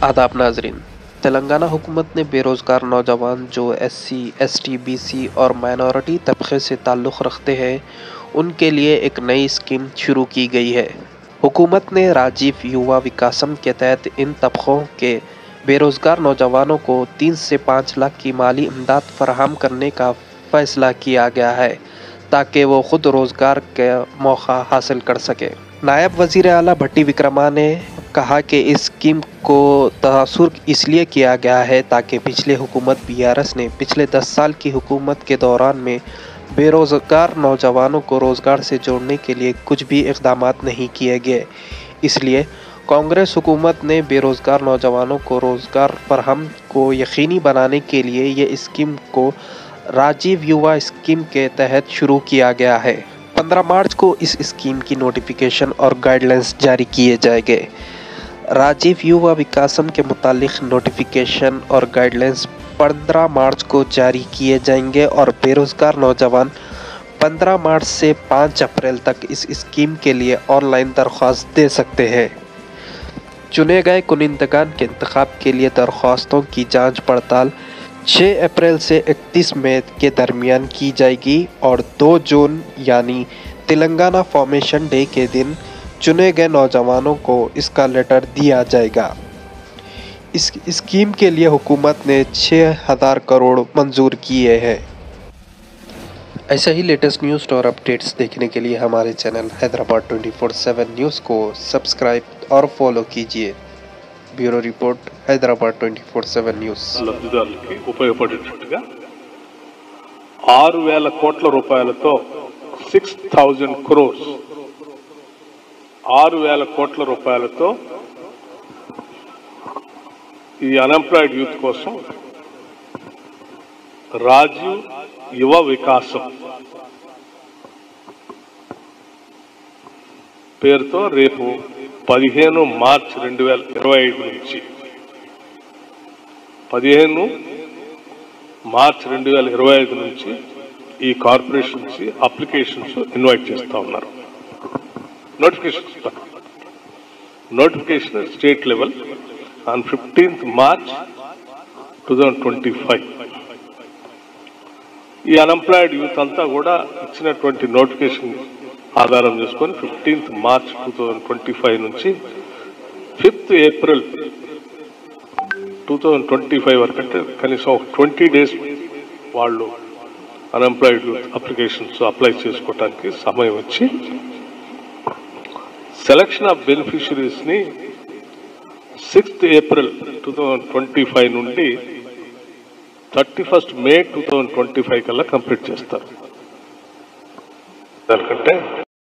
आदाब नाजरीन। तेलंगाना हुकूमत ने बेरोज़गार नौजवान जो SC, ST, BC और माइनॉरिटी तबके से ताल्लुक़ रखते हैं उनके लिए एक नई स्कीम शुरू की गई है। हुकूमत ने राजीव युवा विकासम के तहत इन तबकों के बेरोज़गार नौजवानों को 3 से 5 लाख की माली इमदाद फराहम करने का फ़ैसला किया गया है ताकि वो खुद रोज़गार का मौका हासिल कर सके। नायब वज़ीर आला भट्टी विक्रमा ने कहा कि इस स्कीम को तासुर इसलिए किया गया है ताकि पिछले हुकूमत BRS ने पिछले 10 साल की हुकूमत के दौरान में बेरोज़गार नौजवानों को रोज़गार से जोड़ने के लिए कुछ भी इक़दामात नहीं किए गए। इसलिए कांग्रेस हुकूमत ने बेरोज़गार नौजवानों को रोज़गार फराहम को यकीनी बनाने के लिए ये स्कीम को राजीव युवा स्कीम के तहत शुरू किया गया है। 15 मार्च को इस स्कीम की नोटिफिकेशन और गाइडलाइंस जारी किए जाएंगे। राजीव युवा विकासम के मुतालिक नोटिफिकेशन और गाइडलाइंस 15 मार्च को जारी किए जाएंगे और बेरोज़गार नौजवान 15 मार्च से 5 अप्रैल तक इस स्कीम के लिए ऑनलाइन दरख्वास्त दे सकते हैं। चुने गए कुनिंदगान के इंतखाब के लिए दरख्वास्तों की जांच पड़ताल 6 अप्रैल से 31 मई के दरमियान की जाएगी और 2 जून यानी तेलंगाना फॉर्मेशन डे के दिन चुने गए नौजवानों को इसका लेटर दिया जाएगा। इस स्कीम के लिए हुकूमत ने 6,000 करोड़ मंजूर किए हैं। ऐसे ही लेटेस्ट न्यूज़ और अपडेट्स देखने के लिए हमारे चैनल हैदराबाद 24/7 न्यूज़ को सब्सक्राइब और फॉलो कीजिए। Bureau report Hyderabad 24/7 news. లబ్ధిదారులకి ఉపయోగపడేటట్టుగా 6,000 కోట్ల రూపాయలతో 6,000 crores 6,000 కోట్ల రూపాయలతో ఈ అన్ఎంప్లాయిడ్ యూత్ కోసం రాజీవ్ యువ వికాసం పేరుతో రేపు 15 మార్చి 2025 నుంచి 15 మార్చి 2025 నుంచి ఈ కార్పొరేషన్ నుంచి అప్లికేషన్స్ ఇన్వైట్ చేస్తా ఉన్నారు. Notification state level on 15th March 2025. ఈ అన్ఎంప్లాయిడ్ యూత్ అంతా కూడా ఇచ్చినటువంటి నోటిఫికేషన్ ఆధారం చేసుకొని 15th March 2025 నుంచి 5th April 2025 వరకు అంటే కనీసం 20 days వాళ్ళు అన్ఎంప్లాయిడ్ యూత్ అప్లికేషన్స్ అప్లై చేసుకోవడానికి సమయం ఇచ్చి సెలక్షన్ ఆఫ్ బెనిఫిషరీస్ని 6th April 2025 నుండి 31st May 2025 కల్లా కంప్లీట్ చేస్తారు. దానికంటే